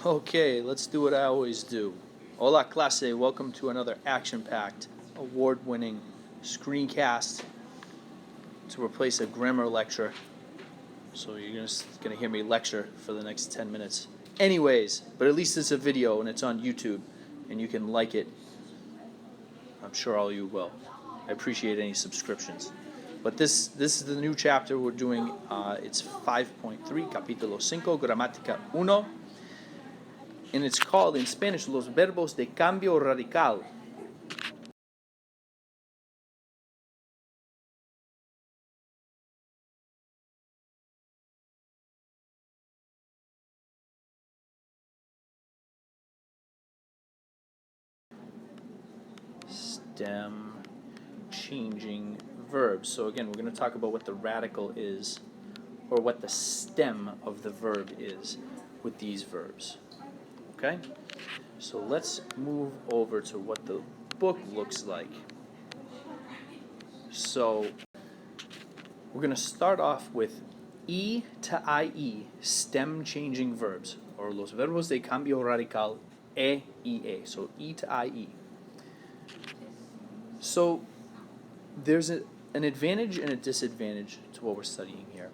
Okay, let's do what I always do. Hola clase, welcome to another action-packed, award-winning screencast to replace a grammar lecture. So you're gonna hear me lecture for the next 10 minutes. Anyways, but at least it's a video and it's on YouTube and you can like it. I'm sure all you will. I appreciate any subscriptions. But this is the new chapter we're doing. It's 5.3, capítulo 5, gramática 1. And it's called in Spanish los verbos de cambio radical. Stem changing verbs. So again, we're going to talk about what the radical is, or what the stem of the verb is with these verbs. Okay? So let's move over to what the book looks like. So we're going to start off with E to IE, stem changing verbs, or los verbos de cambio radical E. So E to IE. So there's an advantage and a disadvantage to what we're studying here.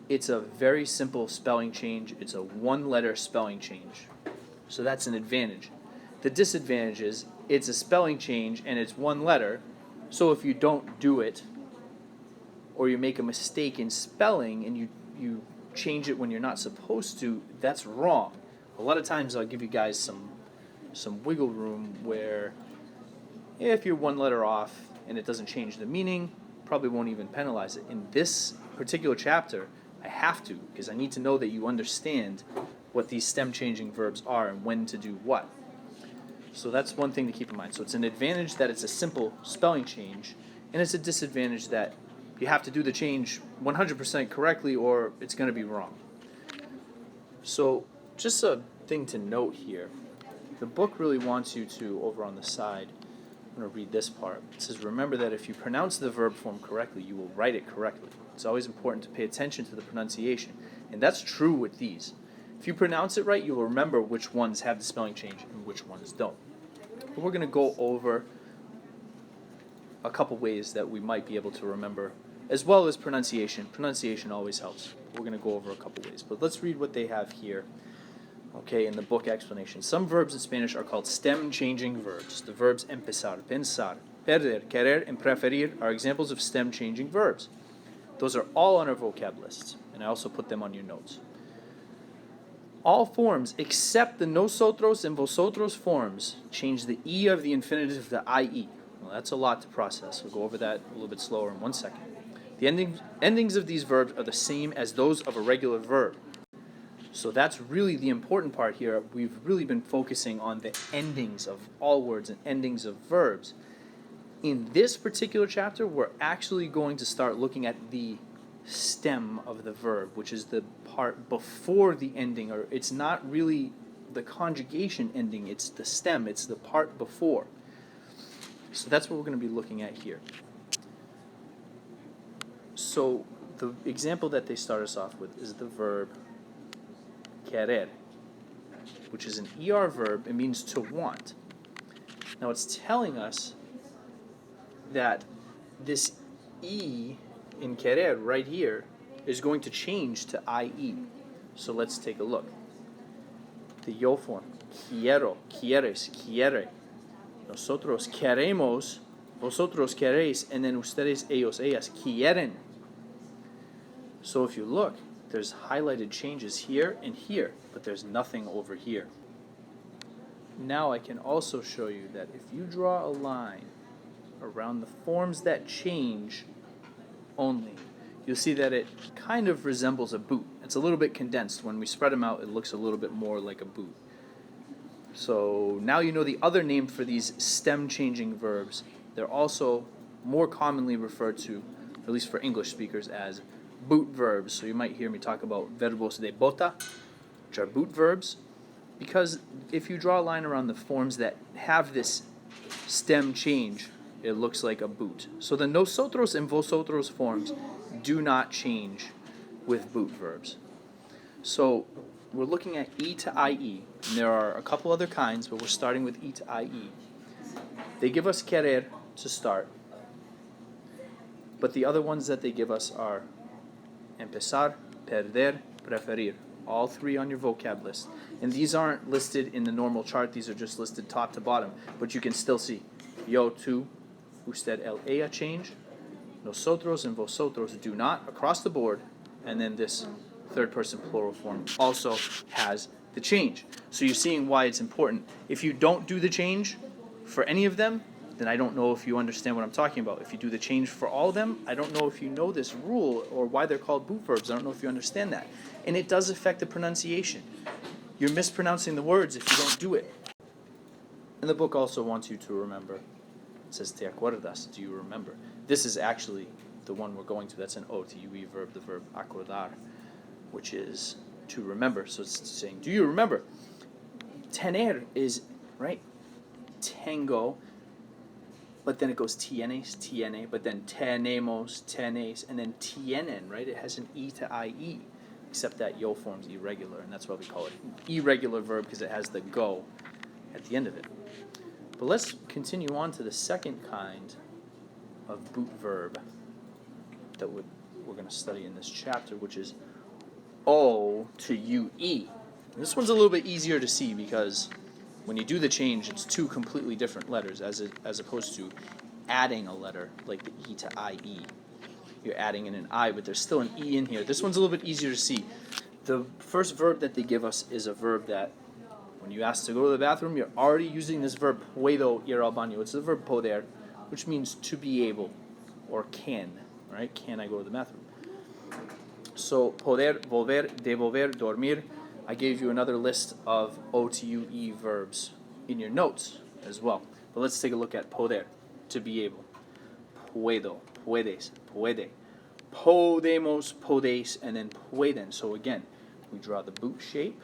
It's a very simple spelling change. It's a one-letter spelling change. So that's an advantage. The disadvantage is it's a spelling change and it's one letter. So if you don't do it, or you make a mistake in spelling and you change it when you're not supposed to, that's wrong. A lot of times I'll give you guys some wiggle room where if you're one letter off and it doesn't change the meaning, probably won't even penalize it. In this particular chapter, I have to, because I need to know that you understand what these stem changing verbs are and when to do what. So that's one thing to keep in mind. So it's an advantage that it's a simple spelling change, and it's a disadvantage that you have to do the change 100% correctly or it's going to be wrong. So just a thing to note here, the book really wants you to, over on the side, I'm going to read this part. It says, remember that if you pronounce the verb form correctly, you will write it correctly. It's always important to pay attention to the pronunciation. And that's true with these. If you pronounce it right, you will remember which ones have the spelling change and which ones don't. But we're going to go over a couple ways that we might be able to remember, as well as pronunciation. Pronunciation always helps. We're going to go over a couple ways. But let's read what they have here. Okay, in the book explanation. Some verbs in Spanish are called stem-changing verbs. The verbs empezar, pensar, perder, querer, and preferir are examples of stem-changing verbs. Those are all on our vocab lists, and I also put them on your notes. All forms except the nosotros and vosotros forms change the E of the infinitive to IE. Well, that's a lot to process. We'll go over that a little bit slower in 1 second. The endings of these verbs are the same as those of a regular verb. So that's really the important part here. We've really been focusing on the endings of all words and endings of verbs. In this particular chapter, we're actually going to start looking at the stem of the verb, which is the part before the ending, or it's not really the conjugation ending, it's the stem, it's the part before. So that's what we're going to be looking at here. So the example that they start us off with is the verb querer, which is an ER verb. It means to want. Now it's telling us that this E in querer right here is going to change to IE. So let's take a look. The yo form, quiero, quieres, quiere. Nosotros queremos, vosotros queréis, and then ustedes, ellos, ellas quieren. So if you look, there's highlighted changes here and here, but there's nothing over here. Now I can also show you that if you draw a line around the forms that change only, you'll see that it kind of resembles a boot. It's a little bit condensed. When we spread them out, it looks a little bit more like a boot. So now you know the other name for these stem-changing verbs. They're also more commonly referred to, at least for English speakers, as boot verbs. So you might hear me talk about verbos de bota, which are boot verbs, because if you draw a line around the forms that have this stem change, it looks like a boot. So the nosotros and vosotros forms do not change with boot verbs. So we're looking at E to IE. And there are a couple other kinds, but we're starting with E to IE. They give us querer to start. But the other ones that they give us are empezar, perder, preferir. All three on your vocab list. And these aren't listed in the normal chart. These are just listed top to bottom. But you can still see yo, tú, usted, él, ella change. Nosotros and vosotros do not across the board. And then this third person plural form also has the change. So you're seeing why it's important. If you don't do the change for any of them, then I don't know if you understand what I'm talking about. If you do the change for all of them, I don't know if you know this rule or why they're called boot verbs. I don't know if you understand that. And it does affect the pronunciation. You're mispronouncing the words if you don't do it. And the book also wants you to remember. It says, te acuerdas, do you remember? This is actually the one we're going to. That's an O-T-U-E verb, the verb acordar, which is to remember. So it's saying, do you remember? Tener is, right? Tengo. But then it goes tienes, tiene, but then tenemos, tenes, and then tienen, right? It has an E to IE, except that yo form's irregular, and that's why we call it irregular verb, because it has the go at the end of it. But let's continue on to the second kind of boot verb that we're going to study in this chapter, which is O to UE. And this one's a little bit easier to see because when you do the change, it's two completely different letters as opposed to adding a letter like the E to IE. You're adding in an I, but there's still an E in here. This one's a little bit easier to see. The first verb that they give us is a verb that when you ask to go to the bathroom, you're already using this verb, puedo ir al baño. It's the verb poder, which means to be able or can, right? Can I go to the bathroom? So, poder, volver, devolver, dormir. I gave you another list of O-to-U-E verbs in your notes as well. But let's take a look at poder, to be able. Puedo, puedes, puede. Podemos, podeis, and then pueden. So again, we draw the boot shape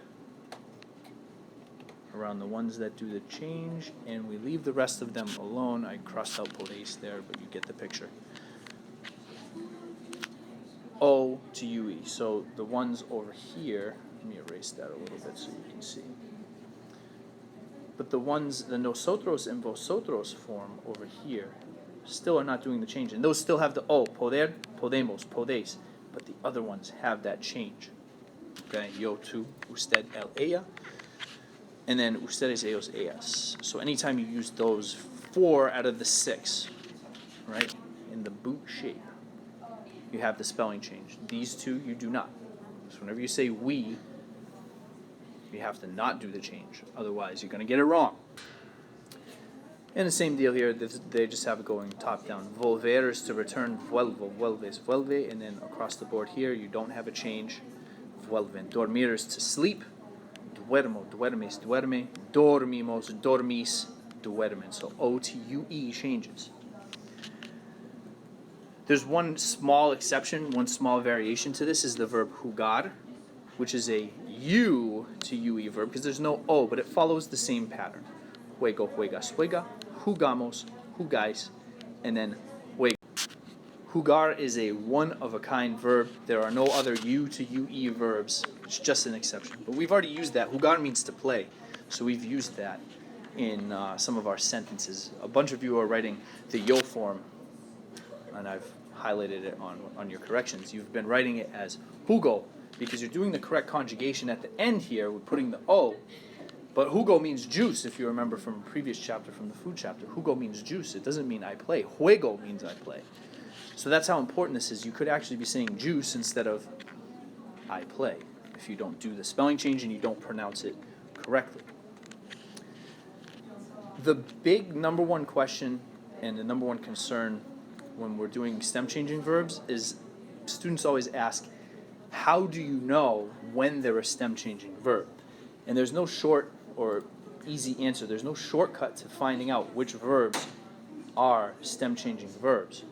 around the ones that do the change, and we leave the rest of them alone. I crossed out podeis there, but you get the picture. O to UE. So the ones over here, let me erase that a little bit so you can see. But the ones, the nosotros and vosotros form over here, still are not doing the change. And those still have the O, poder, podemos, podéis. But the other ones have that change. Okay, yo, tú, usted, él, ella. And then ustedes, ellos, ellas. So anytime you use those 4 out of the 6, right, in the boot shape, you have the spelling change. These two, you do not. So whenever you say we, you have to not do the change. Otherwise, you're going to get it wrong. And the same deal here. They just have it going top down. Volver is to return. Vuelvo, vuelves, vuelve. And then across the board here, you don't have a change. Vuelven. Dormir is to sleep. Duermo, duermes, duerme. Dormimos, dormis, duermen. So O-to-U-E changes. There's one small exception, one small variation to this is the verb jugar, which is a U to UE verb because there's no O, but it follows the same pattern. Juego, juegas, juega, jugamos, jugáis, and then juega. Jugar is a one-of-a-kind verb. There are no other U to UE verbs. It's just an exception. But we've already used that. Jugar means to play, so we've used that in some of our sentences. A bunch of you are writing the yo form, and I've highlighted it on your corrections. You've been writing it as jugo because you're doing the correct conjugation at the end here. We're putting the O. But jugo means juice, if you remember from a previous chapter, from the food chapter. Jugo means juice. It doesn't mean I play. Juego means I play. So that's how important this is. You could actually be saying juice instead of I play if you don't do the spelling change and you don't pronounce it correctly. The big number one question and the number one concern when we're doing stem changing verbs is students always ask, how do you know when they're a stem changing verb? And there's no short or easy answer. There's no shortcut to finding out which verbs are stem changing verbs.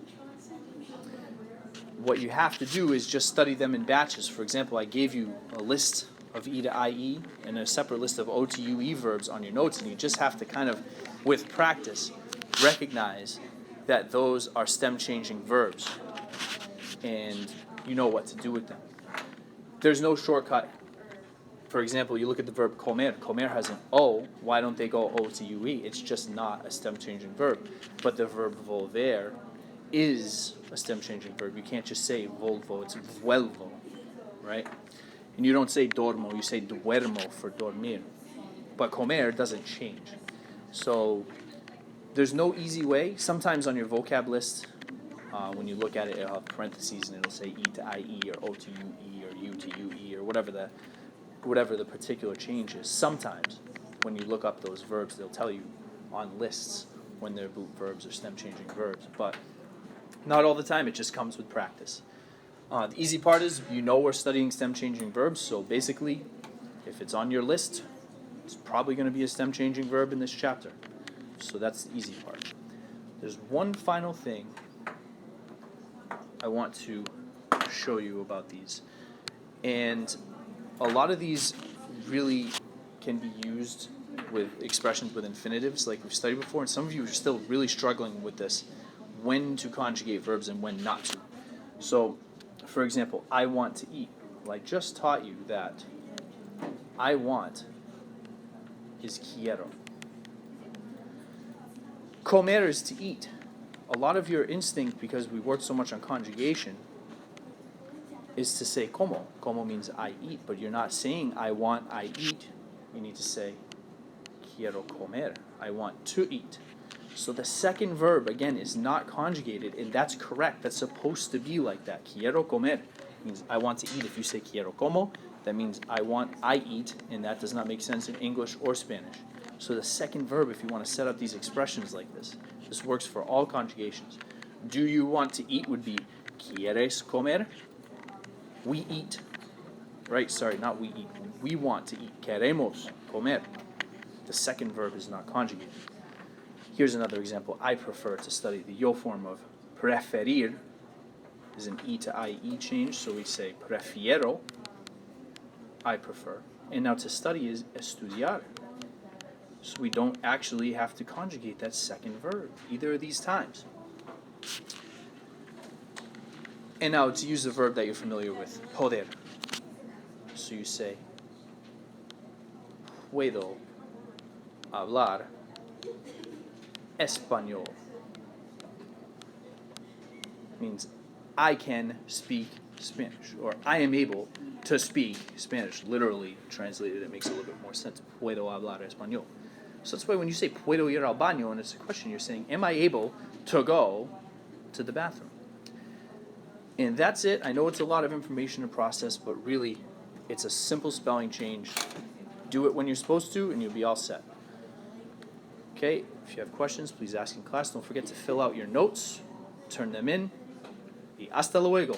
What you have to do is just study them in batches. For example, I gave you a list of E to IE and a separate list of O to UE verbs on your notes, and you just have to kind of, with practice, recognize that those are stem changing verbs and you know what to do with them. There's no shortcut For example, you look at the verb comer. Comer has an O. Why don't they go O to UE? It's just not a stem changing verb. But the verb volver is a stem changing verb. You can't just say volvo, it's vuelvo, right? And you don't say dormo, you say duermo for dormir. But comer doesn't change. So there's no easy way. Sometimes on your vocab list, when you look at it, it'll have parentheses and it'll say E to IE or O to UE or U to UE or whatever the particular change is. Sometimes when you look up those verbs, they'll tell you on lists when they're boot verbs or stem changing verbs. But not all the time, it just comes with practice. The easy part is you know we're studying stem changing verbs, so basically, if it's on your list, it's probably going to be a stem changing verb in this chapter. So that's the easy part. There's one final thing I want to show you about these. And a lot of these really can be used with expressions with infinitives like we've studied before, and some of you are still really struggling with this, when to conjugate verbs and when not to. So, for example, I want to eat. Well, I just taught you that I want is quiero. Comer is to eat. A lot of your instinct, because we work so much on conjugation, is to say como. Como means I eat, but you're not saying I want, I eat. You need to say quiero comer. I want to eat. So the second verb, again, is not conjugated, and that's correct. That's supposed to be like that. Quiero comer means I want to eat. If you say quiero como, that means I want, I eat, and that does not make sense in English or Spanish. So the second verb, if you want to set up these expressions like this works for all conjugations. Do you want to eat would be ¿Quieres comer? We eat. Right, sorry, not we eat. We want to eat. Queremos comer. The second verb is not conjugated. Here's another example. I prefer to study. The yo form of preferir is an E to IE change, so we say prefiero, I prefer. And now to study is estudiar. So we don't actually have to conjugate that second verb either of these times. And now to use the verb that you're familiar with, poder. So you say, puedo hablar español. Means I can speak Spanish, or I am able to speak Spanish. Literally translated, it makes a little bit more sense. Puedo hablar español. So that's why when you say puedo ir al baño, and it's a question, you're saying, am I able to go to the bathroom? And that's it. I know it's a lot of information to process, but really, it's a simple spelling change. Do it when you're supposed to, and you'll be all set. Okay, if you have questions, please ask in class. Don't forget to fill out your notes, turn them in, y hasta luego.